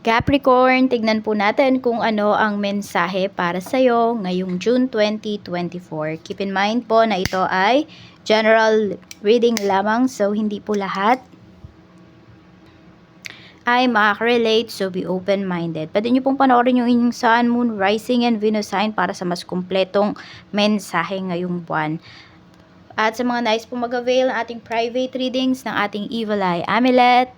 Capricorn, tignan po natin kung ano ang mensahe para sa'yo ngayong June 2024. Keep in mind po na ito ay general reading lamang, so hindi po lahat ay makaka-relate, so be open-minded. Pwede nyo pong panoorin yung inyong Sun, Moon, Rising, and Venus sign para sa mas kumpletong mensahe ngayong buwan. At sa mga nais pong mag-avail ng ating private readings, ng ating Evil Eye Amulet,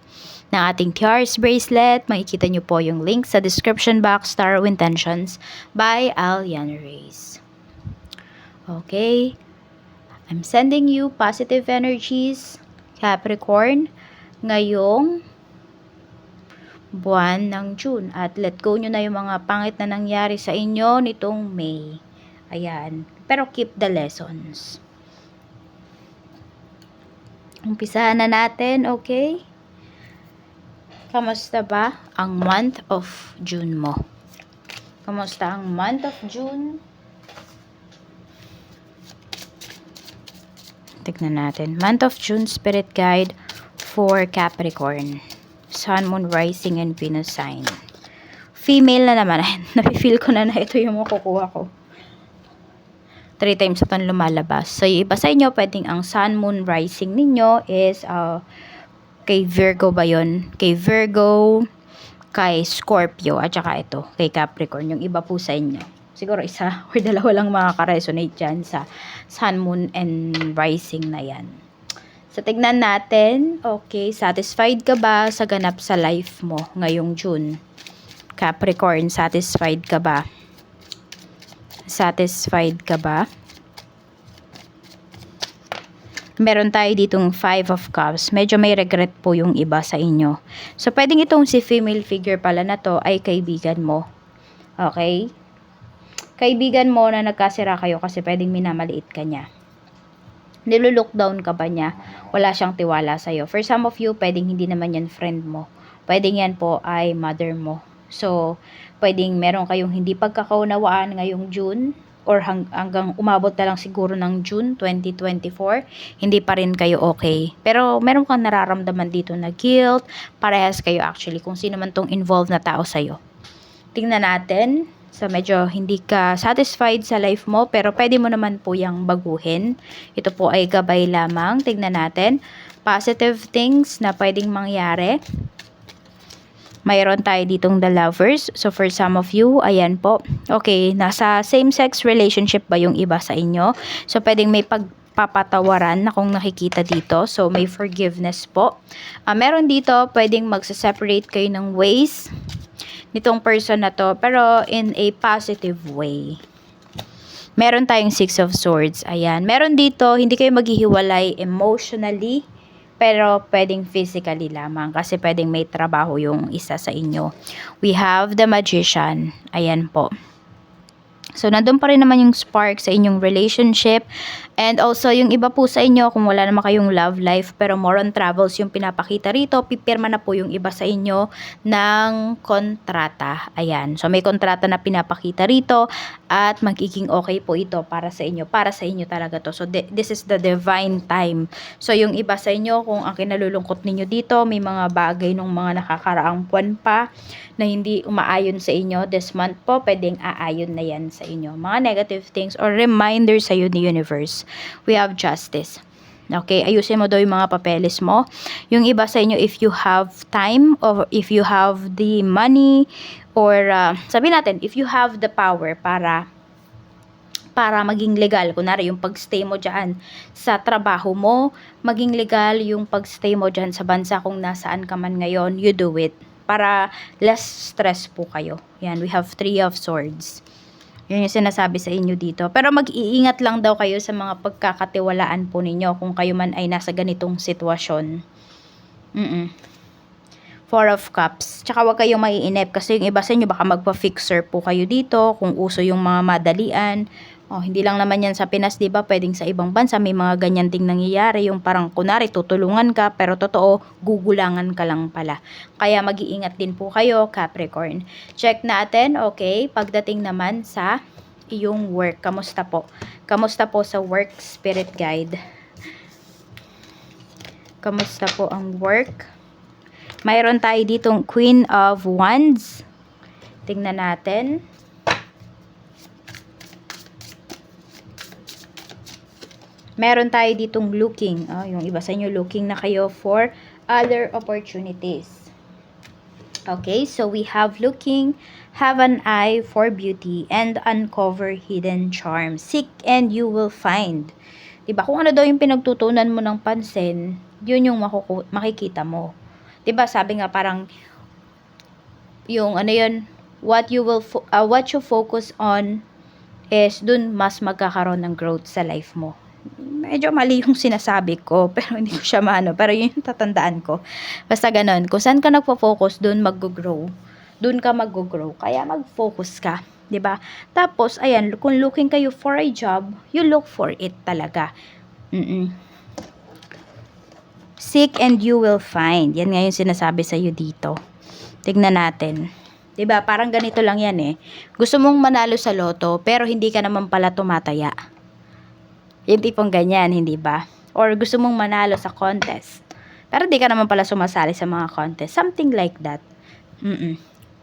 ng ating Tiaras Bracelet, makikita nyo po yung link sa description box, Tarot Intentions by Aliana Reyes. Okay. I'm sending you positive energies, Capricorn, ngayong buwan ng June. At let go nyo na yung mga pangit na nangyari sa inyo nitong May. Ayan. Pero keep the lessons. Umpisahan na natin, okay? Kamusta ba ang month of June mo? Kamusta ang month of June? Tignan natin. Month of June Spirit Guide for Capricorn. Sun, Moon, Rising, and Venus sign. Female na naman. Nafe-feel ko na ito yung makukuha ko. 3 times ito lumalabas. So, yung iba sa inyo, pwedeng ang Sun, Moon, Rising ninyo is kay Virgo ba yun? Kay Virgo, kay Scorpio, at saka ito, kay Capricorn. Yung iba po sa inyo. Siguro isa or dalawa lang makaka-resonate dyan sa Sun, Moon, and Rising na yan. So, tignan natin. Okay, satisfied ka ba sa ganap sa life mo ngayong June? Capricorn, satisfied ka ba? Satisfied ka ba? Meron tayo ditong 5 of Cups. Medyo may regret po yung iba sa inyo. So, pwedeng itong si female figure pala na to ay kaibigan mo. Okay? Kaibigan mo na nagkasira kayo kasi pwedeng minamaliit ka niya. Nilulook down ka ba niya? Wala siyang tiwala sa'yo. For some of you, pwedeng hindi naman yan friend mo. Pwedeng yan po ay mother mo. So, pwedeng meron kayong hindi pagkakaunawaan ngayong June or hanggang umabot na lang siguro ng June 2024, hindi pa rin kayo okay. Pero meron kang nararamdaman dito na guilt, parehas kayo actually kung sino man tong involved na tao sa'yo. Tingnan natin. So, medyo hindi ka satisfied sa life mo, pero pwede mo naman po yung baguhin. Ito po ay gabay lamang. Tingnan natin. Positive things na pwedeng mangyari. Mayroon tayo ditong the lovers. So, for some of you, ayan po. Okay, nasa same-sex relationship ba yung iba sa inyo? So, pwedeng may pagpapatawaran na kung nakikita dito. So, may forgiveness po. Meron dito, pwedeng magsa-separate kayo ng ways nitong person na to, pero in a positive way. Meron tayong 6 of Swords. Ayan. Meron dito, hindi kayo maghihiwalay emotionally, pero pwedeng physically lamang kasi pwedeng may trabaho yung isa sa inyo. We have the Magician. Ayan po. So, nandun pa rin naman yung spark sa inyong relationship. And also, yung iba po sa inyo, kung wala naman kayong love life, pero more on travels yung pinapakita rito, pipirma na po yung iba sa inyo ng kontrata. Ayan. So, may kontrata na pinapakita rito at magiging okay po ito para sa inyo. Para sa inyo talaga to. So, this is the divine time. So, yung iba sa inyo, kung ang kinalulungkot ninyo dito, may mga bagay nung mga nakakaraang buwan pa na hindi umaayon sa inyo, this month po, pwedeng aayon na yan sa inyo. Mga negative things or reminders sa ni universe. We have justice. Okay, ayusin mo daw yung mga papeles mo. Yung iba sa inyo, if you have time or if you have the money or sabi natin, if you have the power para maging legal, kunwari yung pagstay mo dyan sa trabaho mo, maging legal yung pagstay mo dyan sa bansa kung nasaan ka man ngayon, you do it. Para less stress po kayo. Yan, we have 3 of Swords. Yun yung sinasabi sa inyo dito. Pero mag-iingat lang daw kayo sa mga pagkakatiwalaan po ninyo kung kayo man ay nasa ganitong sitwasyon. 4 of Cups. Tsaka huwag kayong maiinip kasi yung iba sa inyo baka magpa-fixer po kayo dito kung uso yung mga madalian. Hindi lang naman yan sa Pinas, di ba? Pwedeng sa ibang bansa may mga ganyan ding nangyayari. Yung parang kunwari tutulungan ka pero totoo gugulangan ka lang pala. Kaya mag-iingat din po kayo, Capricorn. Check natin, okay? Pagdating naman sa iyong work, kamusta po? Kamusta po sa work, Spirit Guide? Kamusta po ang work? Mayroon tayo ditong Queen of Wands. Tingnan natin. Meron tayo ditong looking. Yung iba sa inyo looking na kayo for other opportunities. Okay, so we have looking, have an eye for beauty, and uncover hidden charms. Seek and you will find. Diba? Kung ano daw yung pinagtutunan mo ng pansin, yun yung makikita mo. Diba? Sabi nga parang, yung ano yun, what you focus on is dun mas magkakaroon ng growth sa life mo. Medyo mali yung sinasabi ko, pero hindi ko siya maano, pero yun yung tatandaan ko. Basta ganun, kung saan ka nagpo-focus, dun mag-grow. Dun ka mag-grow, kaya mag-focus ka. 'Di ba? Tapos, ayan, kung looking kayo for a job, you look for it talaga. Seek and you will find. Yan nga yung sinasabi sa iyo dito. Tignan natin. 'Di ba? Parang ganito lang yan eh. Gusto mong manalo sa loto, pero hindi ka naman pala tumataya. Yung tipong ganyan, hindi ba? Or gusto mong manalo sa contest, pero hindi ka naman pala sumasali sa mga contest. Something like that.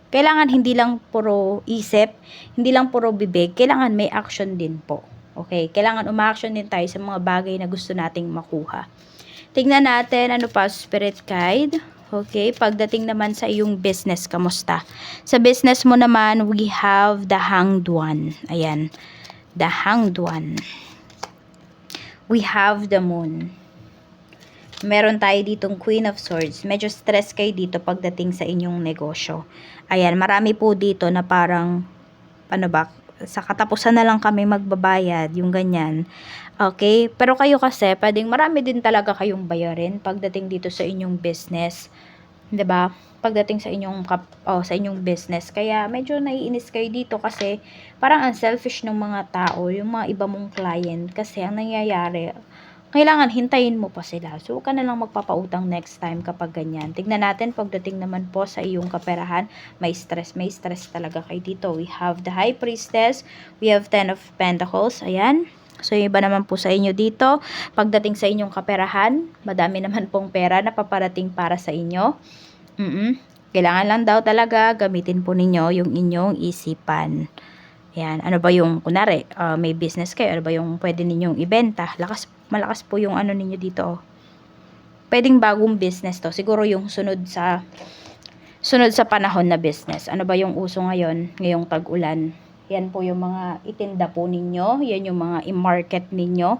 Kailangan hindi lang puro isip, hindi lang puro bibig, kailangan may action din po. Okay? Kailangan uma-action din tayo sa mga bagay na gusto nating makuha. Tingnan natin, ano pa, spirit guide. Okay, pagdating naman sa iyong business, kamusta? Sa business mo naman, we have the Hanged One. Ayan, the Hanged One. We have the Moon. Meron tayo ditong Queen of Swords. Medyo stress kayo dito pagdating sa inyong negosyo. Ayan, marami po dito na parang, ano ba, sa katapusan na lang kami magbabayad, yung ganyan. Okay? Pero kayo kasi, pwedeng marami din talaga kayong bayarin pagdating dito sa inyong business. 'Di ba? Pagdating sa inyong sa inyong business. Kaya medyo naiinis kayo dito kasi parang unselfish ng mga tao, yung mga iba mong client, kasi ang nangyayari, kailangan hintayin mo pa sila. So, huwag ka na lang magpapautang next time kapag ganyan. Tignan natin pagdating naman po sa iyong kaperahan, may stress talaga kayo dito. We have the High Priestess, we have 10 of Pentacles, ayan. So, yung iba naman po sa inyo dito, pagdating sa inyong kaperahan, madami naman pong pera na paparating para sa inyo. Kailangan lang daw talaga gamitin po ninyo yung inyong isipan. Ayan, ano ba yung, kunwari, may business kayo, ano ba yung pwede ninyong ibenta? Malakas po yung ano ninyo dito. Pwedeng bagong business to. Siguro yung sunod sa panahon na business. Ano ba yung uso ngayon, ngayong tag-ulan? Yan po yung mga itinda po ninyo. Yan yung mga i-market ninyo.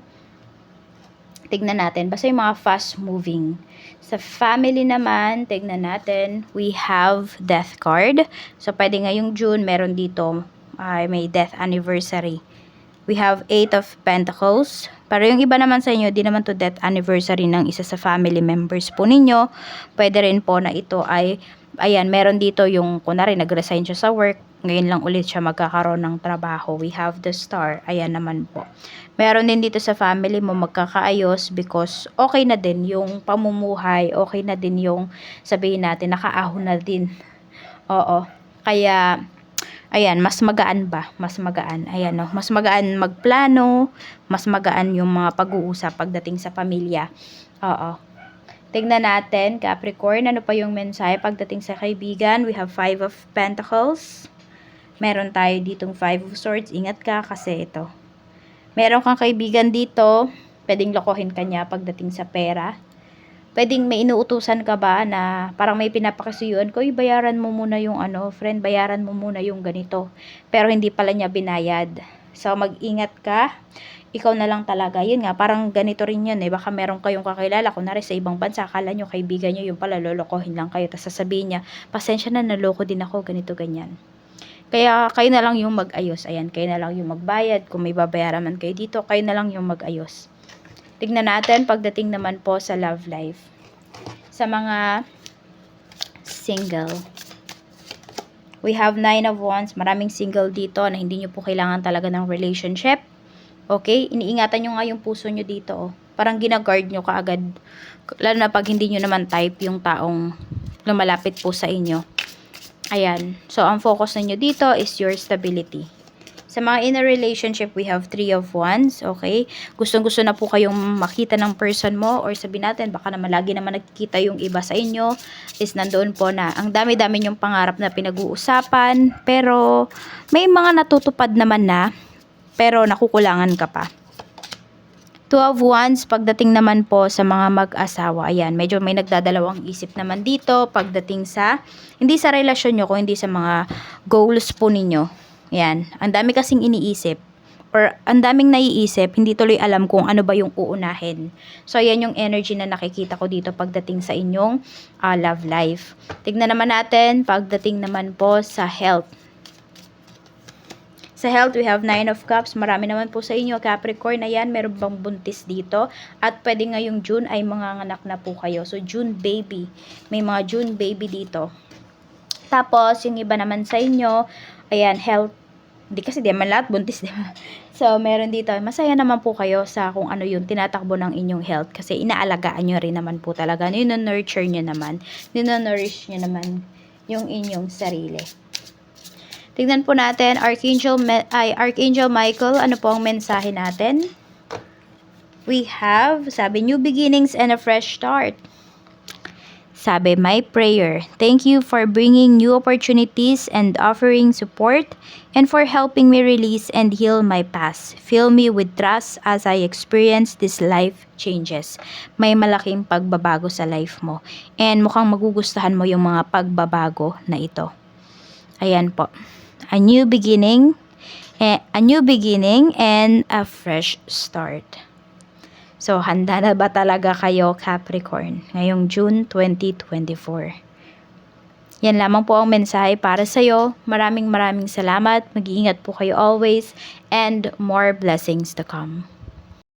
Tignan natin. Basta yung mga fast moving. Sa family naman, tignan natin. We have death card. So, pwede ngayong June, meron dito may death anniversary. We have 8 of Pentacles. Pero yung iba naman sa inyo, di naman to death anniversary ng isa sa family members po ninyo. Pwede rin po na ito ay, ayan, meron dito yung, kunwari, nag-resign siya sa work. Ngayon lang ulit siya magkakaroon ng trabaho. We have the Star. Ayan naman po. Meron din dito sa family mo magkakaayos because okay na din yung pamumuhay. Okay na din yung, sabihin natin, nakaahon na din. Oo. Kaya, ayan, mas magaan ba? Mas magaan. Ayan, no? Mas magaan magplano, mas magaan yung mga pag-uusap pagdating sa pamilya. Oo. Tignan natin, Capricorn, ano pa yung mensahe pagdating sa kaibigan? We have 5 of Pentacles. Meron tayo ditong 5 of Swords. Ingat ka kasi ito. Meron kang kaibigan dito, pwedeng lokohin ka niya pagdating sa pera. Pwedeng may inuutusan ka ba na parang may pinapakasuyuan ko, bayaran mo muna yung ano, friend, bayaran mo muna yung ganito. Pero hindi pala niya binayad. So, mag-ingat ka. Ikaw na lang talaga. Yun nga, parang ganito rin yun eh. Baka meron kayong kakilala, kunwari sa ibang bansa, akala nyo, kaibigan nyo, yung pala, lolokohin lang kayo. Tapos sasabihin niya, pasensya na, naloko din ako, ganito, ganyan. Kaya, kayo na lang yung mag-ayos. Ayan, kayo na lang yung magbayad. Kung may babayaran man kayo dito, kayo na lang yung mag-ayos. Tignan natin pagdating naman po sa love life. Sa mga single. We have 9 of Wands. Maraming single dito na hindi nyo po kailangan talaga ng relationship. Okay? Iniingatan nyo nga yung puso nyo dito. Oh. Parang ginaguard nyo kaagad. Lalo na pag hindi nyo naman type yung taong lumalapit po sa inyo. Ayan. So, ang focus ninyo dito is your stability. Sa mga in a relationship, we have 3 of Wands, okay? Gustong-gusto na po kayong makita ng person mo, or sabihin natin, baka naman lagi naman nagkikita yung iba sa inyo, is nandoon po na ang dami-dami yung pangarap na pinag-uusapan, pero may mga natutupad naman na, pero nakukulangan ka pa. 2 of Wands, pagdating naman po sa mga mag-asawa, ayan, medyo may nagdadalawang isip naman dito, pagdating sa, hindi sa relasyon nyo, kung hindi sa mga goals po ninyo. Ayan, ang dami kasing iniisip, or ang daming naiisip, hindi tuloy alam kung ano ba yung uunahin. So, ayan yung energy na nakikita ko dito pagdating sa inyong love life. Tignan naman natin, pagdating naman po sa health. Sa health, we have 9 of Cups. Marami naman po sa inyo, Capricorn. Ayan, meron bang buntis dito? At pwede ngayong June ay manganganak na po kayo. So, June baby. May mga June baby dito. Tapos, yung iba naman sa inyo, ayan, health. Hindi kasi di man lahat buntis, di ba? So, meron dito. Masaya naman po kayo sa kung ano yung tinatakbo ng inyong health. Kasi inaalagaan nyo rin naman po talaga. Nino-nurture nyo naman. Nino-nourish nyo naman yung inyong sarili. Tignan po natin, Archangel Michael, ano po ang mensahe natin? We have, sabi, new beginnings and a fresh start. Sabi, my prayer, thank you for bringing new opportunities and offering support and for helping me release and heal my past. Fill me with trust as I experience these life changes. May malaking pagbabago sa life mo. And mukhang magugustuhan mo yung mga pagbabago na ito. Ayan po. A new beginning and a fresh start. So, handa na ba talaga kayo, Capricorn, ngayong June 2024? Yan lamang po ang mensahe para sa'yo. Maraming salamat. Mag-iingat po kayo always and more blessings to come.